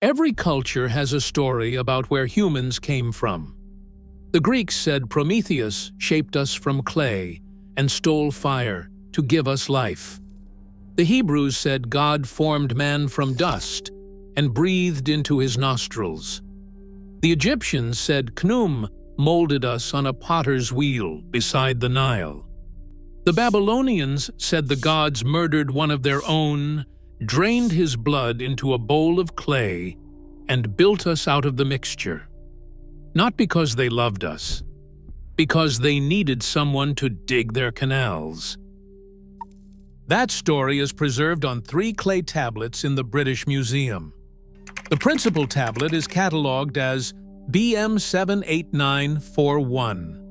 Every culture has a story about where humans came from. The Greeks said Prometheus shaped us from clay and stole fire to give us life. The Hebrews said God formed man from dust and breathed into his nostrils. The Egyptians said Khnum molded us on a potter's wheel beside the Nile. The Babylonians said the gods murdered one of their own, drained his blood into a bowl of clay, and built us out of the mixture. Not because they loved us, because they needed someone to dig their canals. That story is preserved on 3 clay tablets in the British Museum. The principal tablet is catalogued as BM 78941.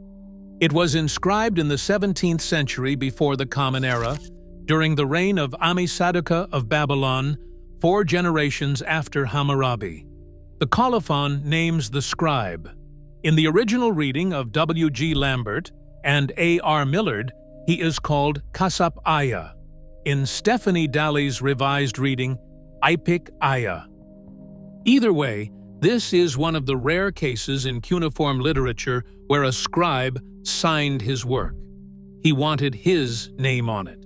It was inscribed in the 17th century before the Common Era, during the reign of Ammi-saduqa of Babylon, 4 generations after Hammurabi. The colophon names the scribe. In the original reading of W.G. Lambert and A.R. Millard, he is called Ipiq-Aya. In Stephanie Dalley's revised reading, Ipiq-Aya. Either way, this is one of the rare cases in cuneiform literature where a scribe signed his work. He wanted his name on it.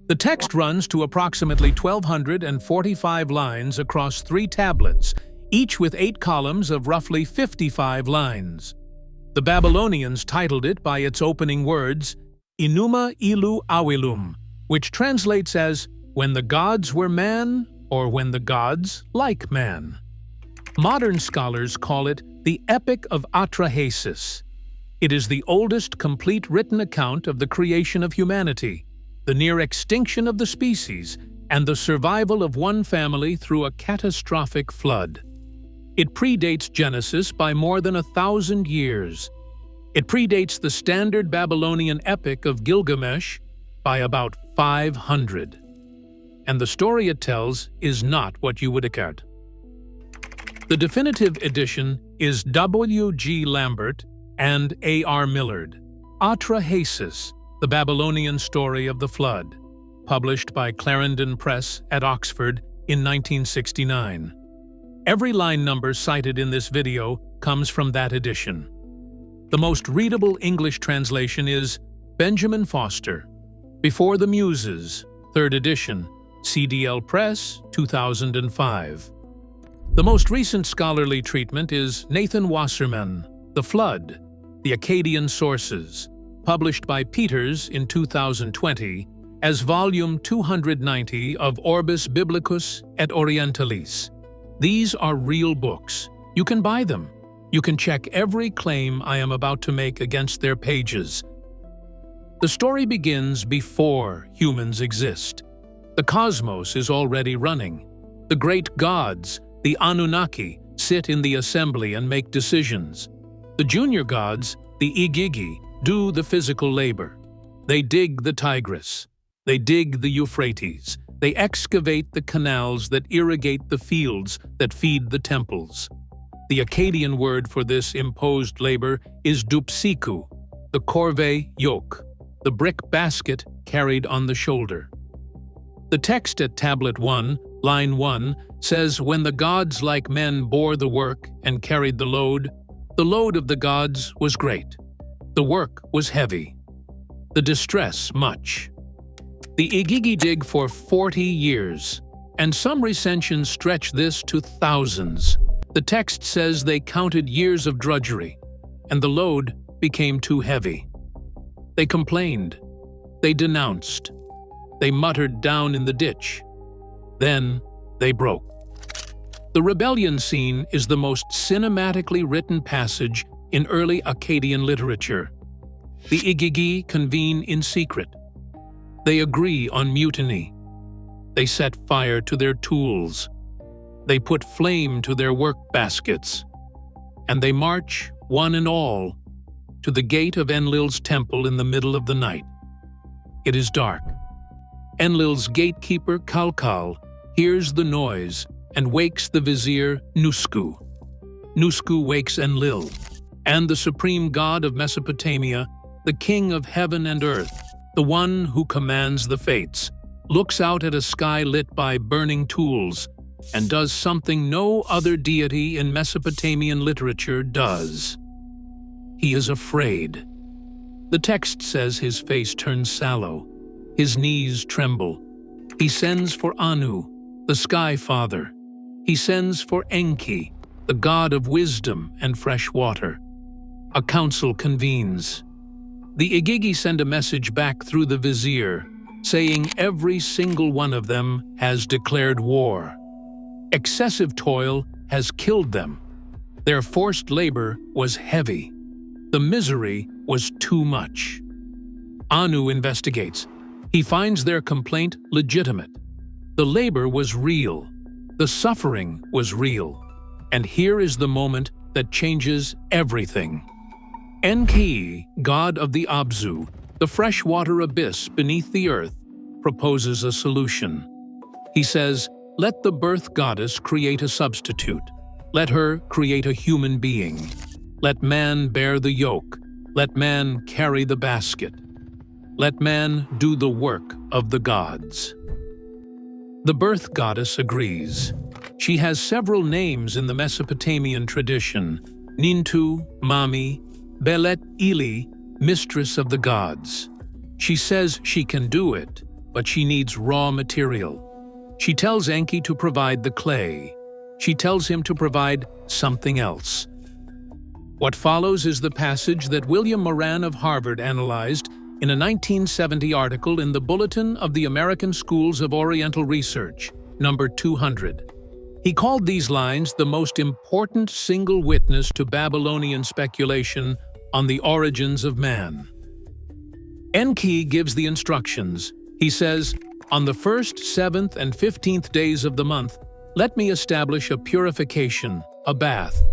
The text runs to approximately 1,245 lines across 3 tablets, each with 8 columns of roughly 55 lines. The Babylonians titled it by its opening words, Enuma Ilu Awilum, which translates as, when the gods were man, or when the gods like man. Modern scholars call it the Epic of Atra-hasis. It is the oldest complete written account of the creation of humanity, the near extinction of the species, and the survival of one family through a catastrophic flood. It predates Genesis by more than 1,000 years. It predates the standard Babylonian epic of Gilgamesh by about 500. And the story it tells is not what you would expect. The definitive edition is W.G. Lambert and A.R. Millard, Atra-hasis, the Babylonian story of the flood, published by Clarendon Press at Oxford in 1969. Every line number cited in this video comes from that edition. The most readable English translation is Benjamin Foster, Before the Muses, 3rd edition, CDL Press, 2005. The most recent scholarly treatment is Nathan Wasserman, The Flood, The Akkadian Sources, published by Peters in 2020 as Volume 290 of Orbis Biblicus et Orientalis. These are real books. You can buy them. You can check every claim I am about to make against their pages. The story begins before humans exist. The cosmos is already running. The great gods, the Anunnaki, sit in the assembly and make decisions. The junior gods, the Igigi, do the physical labor. They dig the Tigris. They dig the Euphrates. They excavate the canals that irrigate the fields that feed the temples. The Akkadian word for this imposed labor is dupsiku, the corvée yoke, the brick basket carried on the shoulder. The text at Tablet 1, line 1, says, when the gods like men bore the work and carried the load of the gods was great. The work was heavy. The distress much. The Igigi dig for 40 years, and some recensions stretch this to thousands. The text says they counted years of drudgery, and the load became too heavy. They complained. They denounced. They muttered down in the ditch. Then they broke. The rebellion scene is the most cinematically written passage in early Akkadian literature. The Igigi convene in secret. They agree on mutiny. They set fire to their tools. They put flame to their work baskets. And they march, one and all, to the gate of Enlil's temple in the middle of the night. It is dark. Enlil's gatekeeper, Kalkal, hears the noise and wakes the vizier, Nusku. Nusku wakes Enlil, and the supreme god of Mesopotamia, the king of heaven and earth, the one who commands the fates, looks out at a sky lit by burning tools and does something no other deity in Mesopotamian literature does. He is afraid. The text says his face turns sallow, his knees tremble. He sends for Anu, the sky father. He sends for Enki, the god of wisdom and fresh water. A council convenes. The Igigi send a message back through the vizier, saying every single one of them has declared war. Excessive toil has killed them. Their forced labor was heavy. The misery was too much. Anu investigates. He finds their complaint legitimate. The labor was real. The suffering was real. And here is the moment that changes everything. Enki, god of the Abzu, the freshwater abyss beneath the earth, proposes a solution. He says, let the birth goddess create a substitute. Let her create a human being. Let man bear the yoke. Let man carry the basket. Let man do the work of the gods. The birth goddess agrees. She has several names in the Mesopotamian tradition: Nintu, Mami, Belet-ili, mistress of the gods. She says she can do it, but she needs raw material. She tells Enki to provide the clay. She tells him to provide something else. What follows is the passage that William Moran of Harvard analyzed in a 1970 article in the Bulletin of the American Schools of Oriental Research, number 200. He called these lines the most important single witness to Babylonian speculation on the origins of man. Enki gives the instructions. He says, on the 1st, 7th, and 15th days of the month, let me establish a purification, a bath.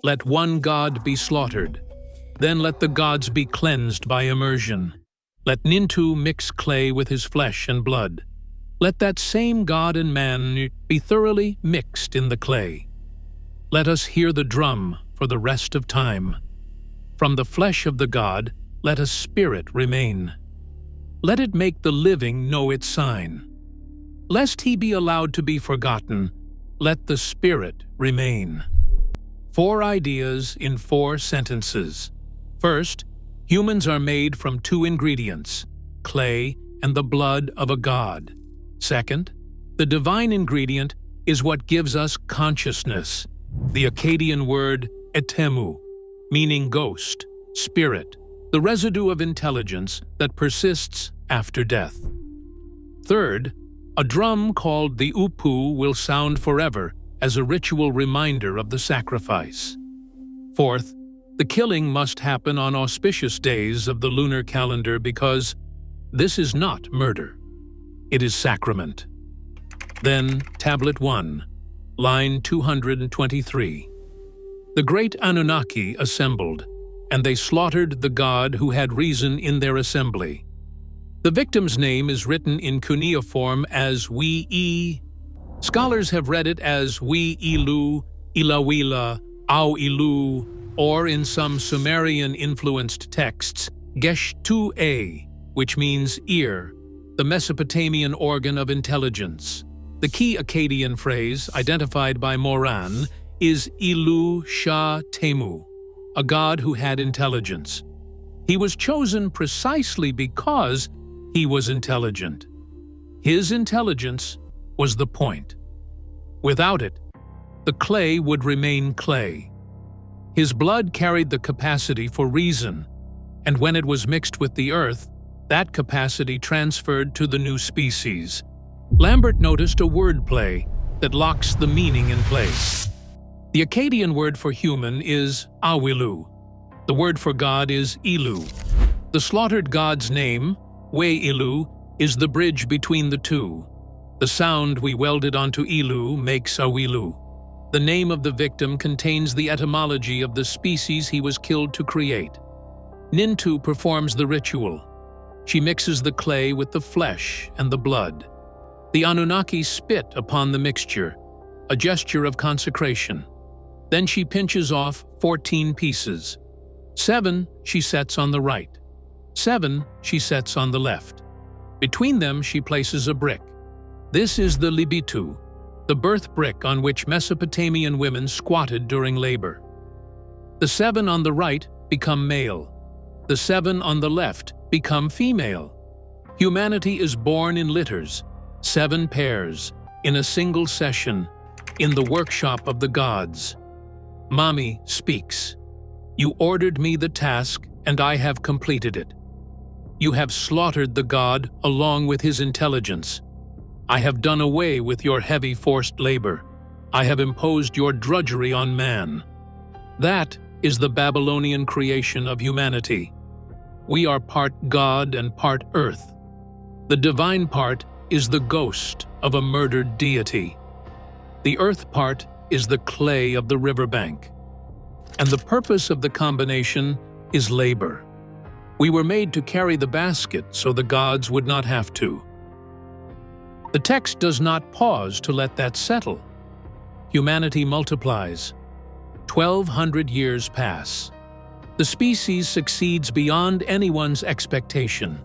Let one god be slaughtered. Then let the gods be cleansed by immersion. Let Nintu mix clay with his flesh and blood. Let that same god and man be thoroughly mixed in the clay. Let us hear the drum for the rest of time. From the flesh of the god, let a spirit remain. Let it make the living know its sign. Lest he be allowed to be forgotten, let the spirit remain. 4 ideas in 4 sentences. First, humans are made from 2 ingredients, clay and the blood of a god. Second, the divine ingredient is what gives us consciousness, the Akkadian word etemu, meaning ghost, spirit, the residue of intelligence that persists after death. Third, a drum called the upu will sound forever as a ritual reminder of the sacrifice. Fourth, the killing must happen on auspicious days of the lunar calendar because this is not murder. It is sacrament. Then, Tablet 1, line 223. The great Anunnaki assembled, and they slaughtered the god who had reason in their assembly. The victim's name is written in cuneiform as we-i. Scholars have read it as we-ilu, ilawila, au-ilu, or in some Sumerian-influenced texts, geshtu-e, which means ear, the Mesopotamian organ of intelligence. The key Akkadian phrase, identified by Moran, is Ilu Shah Temu, a god who had intelligence. He was chosen precisely because he was intelligent. His intelligence was the point. Without it, the clay would remain clay. His blood carried the capacity for reason, and when it was mixed with the earth, that capacity transferred to the new species. Lambert noticed a wordplay that locks the meaning in place. The Akkadian word for human is we-ilu. The word for God is ilu. The slaughtered god's name, we-ilu, is the bridge between the two. The sound we welded onto ilu makes we-ilu. The name of the victim contains the etymology of the species he was killed to create. Nintu performs the ritual. She mixes the clay with the flesh and the blood. The Anunnaki spit upon the mixture, a gesture of consecration. Then she pinches off 14 pieces. 7 she sets on the right. 7 she sets on the left. Between them she places a brick. This is the libitu, the birth brick on which Mesopotamian women squatted during labor. The 7 on the right become male. The 7 on the left become female. Humanity is born in litters, 7 pairs, in a single session, in the workshop of the gods. Mami speaks. You ordered me the task, and I have completed it. You have slaughtered the god along with his intelligence. I have done away with your heavy forced labor. I have imposed your drudgery on man. That is the Babylonian creation of humanity. We are part god and part earth. The divine part is the ghost of a murdered deity. The earth part is the clay of the riverbank. And the purpose of the combination is labor. We were made to carry the basket so the gods would not have to. The text does not pause to let that settle. Humanity multiplies. 1,200 years pass. The species succeeds beyond anyone's expectation.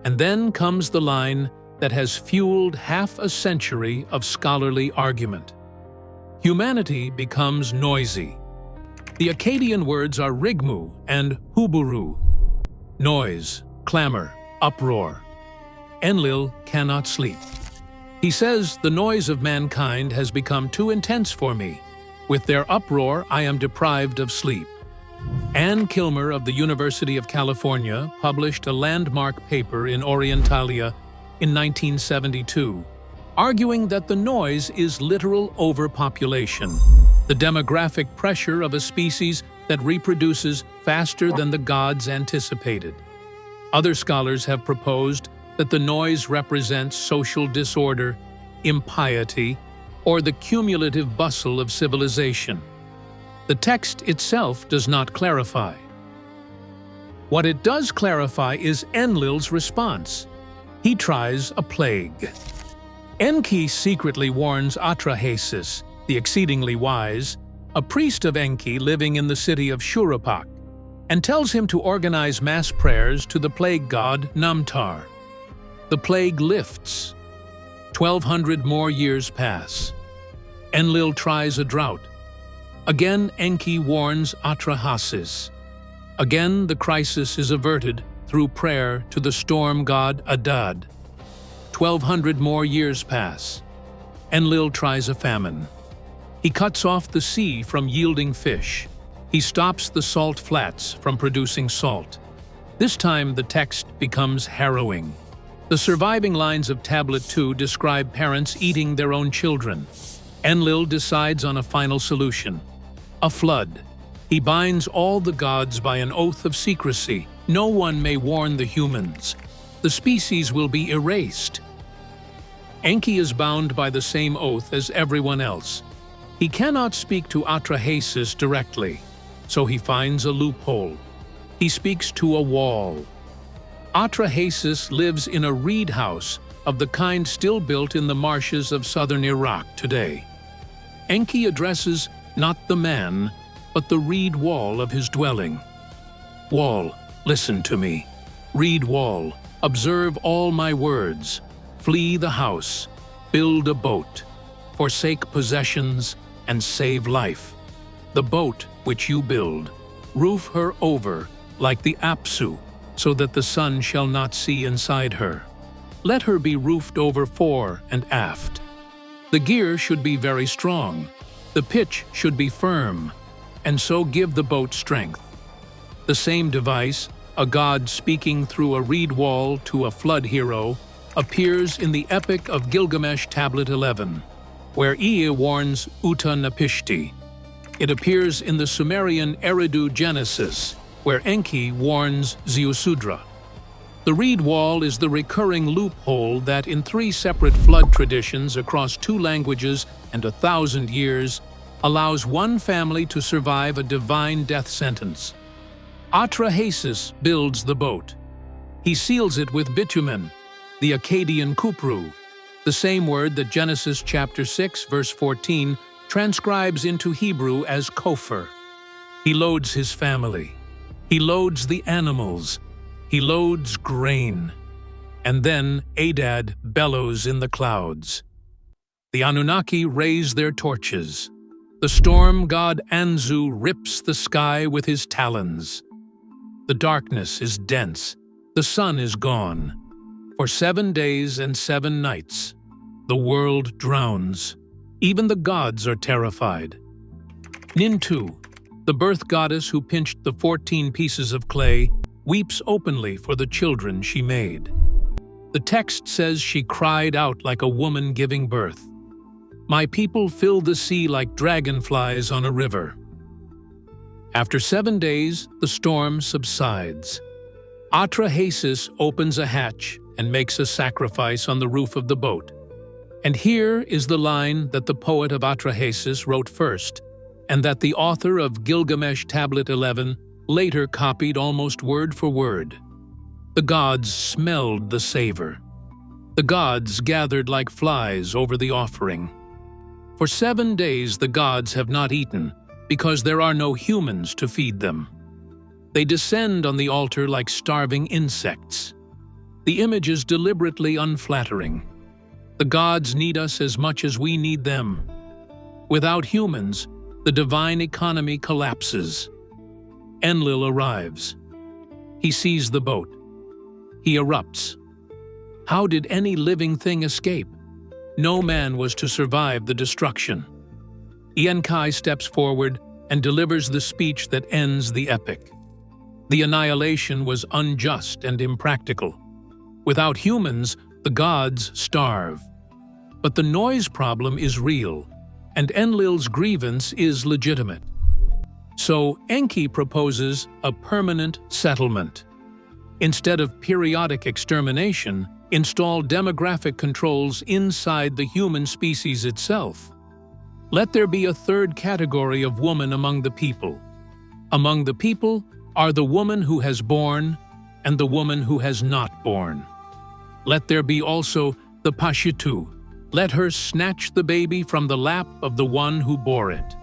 And then comes the line that has fueled half a century of scholarly argument. Humanity becomes noisy. The Akkadian words are rigmu and huburu. Noise, clamor, uproar. Enlil cannot sleep. He says, the noise of mankind has become too intense for me. With their uproar, I am deprived of sleep. Ann Kilmer of the University of California published a landmark paper in Orientalia in 1972, arguing that the noise is literal overpopulation, the demographic pressure of a species that reproduces faster than the gods anticipated. Other scholars have proposed that the noise represents social disorder, impiety, or the cumulative bustle of civilization. The text itself does not clarify. What it does clarify is Enlil's response. He tries a plague. Enki secretly warns Atra-hasis, the exceedingly wise, a priest of Enki living in the city of Shuruppak, and tells him to organize mass prayers to the plague god Namtar. The plague lifts. 1,200 more years pass. Enlil tries a drought. Again, Enki warns atra-hasis. Again, the crisis is averted through prayer to the storm god Adad. 1,200 more years pass. Enlil tries a famine. He cuts off the sea from yielding fish. He stops the salt flats from producing salt. This time, the text becomes harrowing. The surviving lines of Tablet 2 describe parents eating their own children. Enlil decides on a final solution: a flood. He binds all the gods by an oath of secrecy. No one may warn the humans. The species will be erased. Enki is bound by the same oath as everyone else. He cannot speak to atra-hasis directly, so he finds a loophole. He speaks to a wall. Atra-hasis lives in a reed house of the kind still built in the marshes of southern Iraq today. Enki addresses not the man, but the reed wall of his dwelling. Wall, listen to me. Reed wall, observe all my words. Flee the house, build a boat, forsake possessions, and save life. The boat which you build, roof her over like the Apsu, so that the sun shall not see inside her. Let her be roofed over fore and aft. The gear should be very strong. The pitch should be firm, and so give the boat strength. The same device, a god speaking through a reed wall to a flood hero, appears in the Epic of Gilgamesh Tablet 11, where Ea warns Uta-Napishti. It appears in the Sumerian Eridu Genesis, where Enki warns Ziusudra. The reed wall is the recurring loophole that in 3 separate flood traditions across 2 languages and 1,000 years allows one family to survive a divine death sentence. Atra-hasis builds the boat. He seals it with bitumen, the Akkadian kupru, the same word that Genesis chapter 6 verse 14 transcribes into Hebrew as kopher. He loads his family. He loads the animals. He loads grain. And then Adad bellows in the clouds. The Anunnaki raise their torches. The storm god Anzu rips the sky with his talons. The darkness is dense. The sun is gone. For 7 days and 7 nights, the world drowns. Even the gods are terrified. Nintu, the birth goddess who pinched the 14 pieces of clay, weeps openly for the children she made. The text says she cried out like a woman giving birth. My people fill the sea like dragonflies on a river. After 7 days, the storm subsides. Atra-hasis opens a hatch and makes a sacrifice on the roof of the boat. And here is the line that the poet of atra-hasis wrote first, and that the author of Gilgamesh Tablet 11 later copied almost word for word. The gods smelled the savor. The gods gathered like flies over the offering. For 7 days the gods have not eaten, because there are no humans to feed them. They descend on the altar like starving insects. The image is deliberately unflattering. The gods need us as much as we need them. Without humans, the divine economy collapses. Enlil arrives. He sees the boat. He erupts. How did any living thing escape? No man was to survive the destruction. Enki steps forward and delivers the speech that ends the epic. The annihilation was unjust and impractical. Without humans, the gods starve. But the noise problem is real, and Enlil's grievance is legitimate. So Enki proposes a permanent settlement. Instead of periodic extermination, install demographic controls inside the human species itself. Let there be a third category of woman among the people. Among the people are the woman who has borne and the woman who has not borne. Let there be also the pashitu. Let her snatch the baby from the lap of the one who bore it.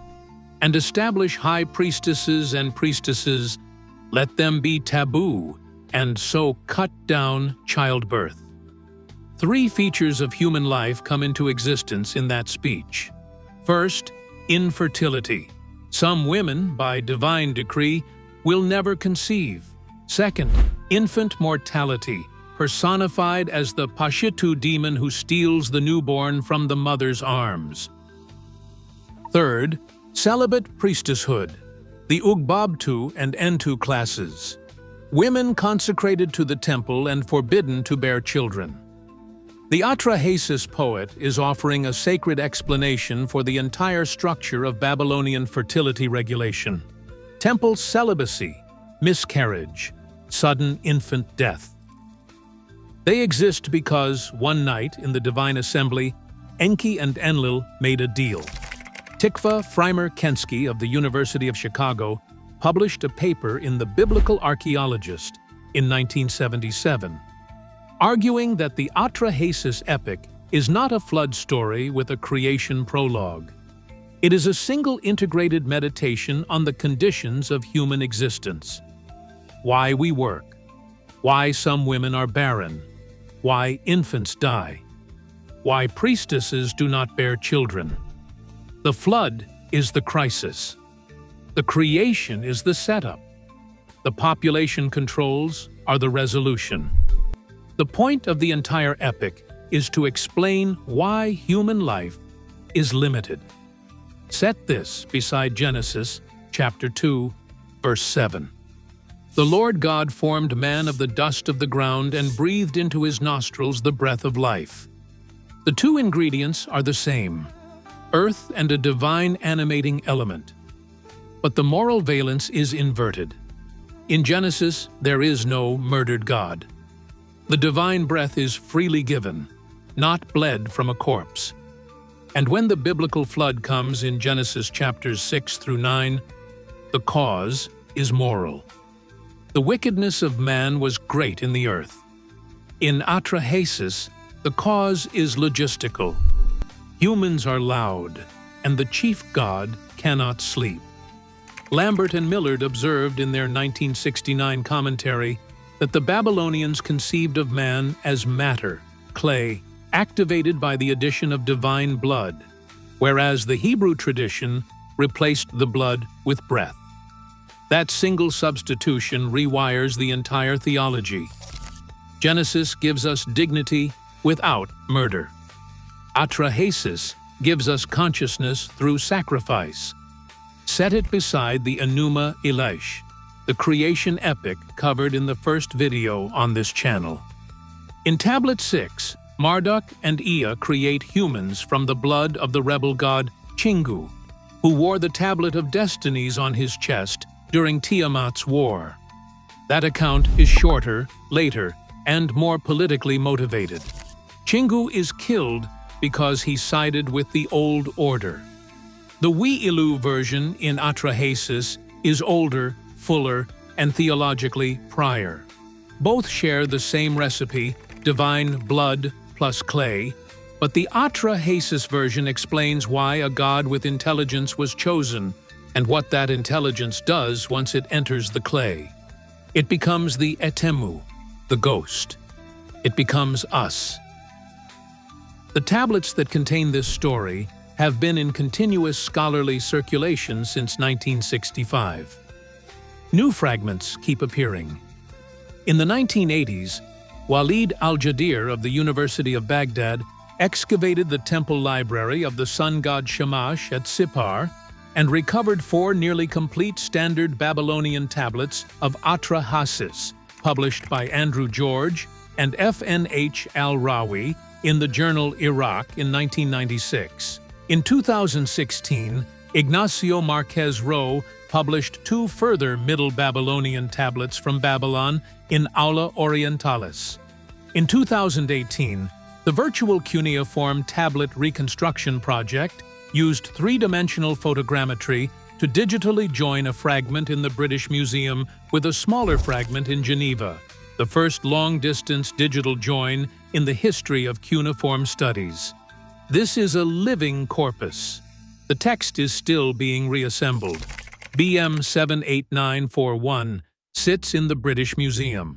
And establish high priestesses and priestesses. Let them be taboo, and so cut down childbirth. 3 features of human life come into existence in that speech. First, infertility. Some women, by divine decree, will never conceive. Second, infant mortality, personified as the Pashitu demon who steals the newborn from the mother's arms. Third, celibate priestesshood, the Ugbabtu and Entu classes. Women consecrated to the temple and forbidden to bear children. The atra-hasis poet is offering a sacred explanation for the entire structure of Babylonian fertility regulation. Temple celibacy, miscarriage, sudden infant death. They exist because, one night in the divine assembly, Enki and Enlil made a deal. Tikva Freimer-Kensky of the University of Chicago published a paper in The Biblical Archaeologist in 1977, arguing that the atra-hasis epic is not a flood story with a creation prologue. It is a single integrated meditation on the conditions of human existence. Why we work, why some women are barren, why infants die, why priestesses do not bear children. The flood is the crisis. The creation is the setup. The population controls are the resolution. The point of the entire epic is to explain why human life is limited. Set this beside Genesis chapter 2, verse 7. The Lord God formed man of the dust of the ground and breathed into his nostrils the breath of life. The 2 ingredients are the same, earth and a divine animating element. But the moral valence is inverted. In Genesis, there is no murdered God. The divine breath is freely given, not bled from a corpse. And when the biblical flood comes in Genesis chapters 6 through 9, the cause is moral. The wickedness of man was great in the earth. In atra-hasis, the cause is logistical. Humans are loud, and the chief god cannot sleep. Lambert and Millard observed in their 1969 commentary that the Babylonians conceived of man as matter, clay, activated by the addition of divine blood, whereas the Hebrew tradition replaced the blood with breath. That single substitution rewires the entire theology. Genesis gives us dignity without murder. Atra-hasis gives us consciousness through sacrifice. Set it beside the Enuma Elish, the creation epic covered in the first video on this channel. In Tablet 6, Marduk and Ea create humans from the blood of the rebel god Kingu, who wore the Tablet of Destinies on his chest during Tiamat's war. That account is shorter, later, and more politically motivated. Kingu is killed because he sided with the old order. The we-ilu version in atra-hasis is older, fuller, and theologically prior. Both share the same recipe, divine blood plus clay, but the atra-hasis version explains why a god with intelligence was chosen and what that intelligence does once it enters the clay. It becomes the etemu, the ghost. It becomes us. The tablets that contain this story have been in continuous scholarly circulation since 1965. New fragments keep appearing. In the 1980s, Walid al-Jadir of the University of Baghdad excavated the temple library of the sun god Shamash at Sippar and recovered 4 nearly complete standard Babylonian tablets of atra-hasis, published by Andrew George and F.N.H. al-Rawi in the journal Iraq in 1996. In 2016, Ignacio Marquez Roe published 2 further Middle Babylonian tablets from Babylon in Aula Orientalis. In 2018, the virtual cuneiform tablet reconstruction project used 3-dimensional photogrammetry to digitally join a fragment in the British Museum with a smaller fragment in Geneva, the first long-distance digital join in the history of cuneiform studies. This is a living corpus. The text is still being reassembled. BM 78941 sits in the British Museum.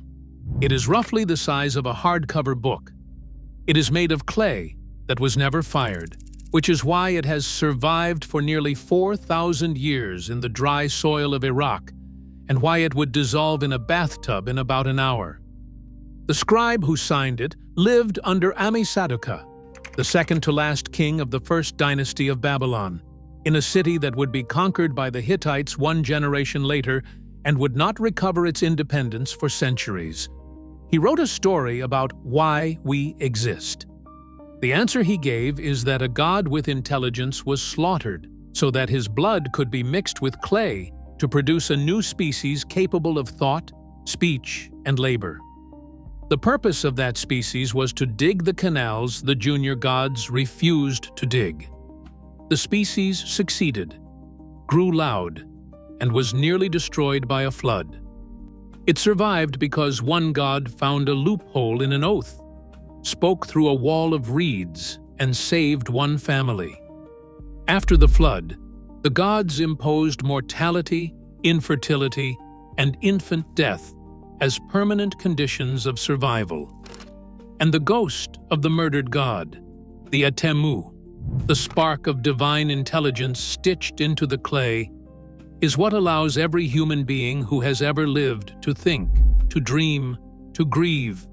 It is roughly the size of a hardcover book. It is made of clay that was never fired, which is why it has survived for nearly 4,000 years in the dry soil of Iraq, and why it would dissolve in a bathtub in about an hour. The scribe who signed it lived under Ammi-saduqa, the second-to-last king of the first dynasty of Babylon, in a city that would be conquered by the Hittites 1 generation later and would not recover its independence for centuries. He wrote a story about why we exist. The answer he gave is that a god with intelligence was slaughtered so that his blood could be mixed with clay to produce a new species capable of thought, speech, and labor. The purpose of that species was to dig the canals the junior gods refused to dig. The species succeeded, grew loud, and was nearly destroyed by a flood. It survived because one god found a loophole in an oath, spoke through a wall of reeds, and saved one family. After the flood, the gods imposed mortality, infertility, and infant death as permanent conditions of survival. And the ghost of the murdered god, the etemu, the spark of divine intelligence stitched into the clay, is what allows every human being who has ever lived to think, to dream, to grieve,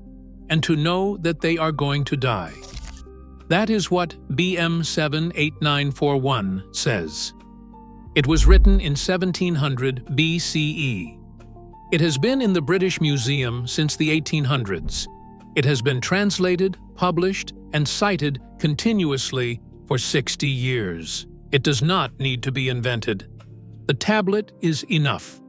and to know that they are going to die. That is what BM 78941 says. It was written in 1700 BCE. It has been in the British Museum since the 1800s. It has been translated, published, and cited continuously for 60 years. It does not need to be invented. The tablet is enough.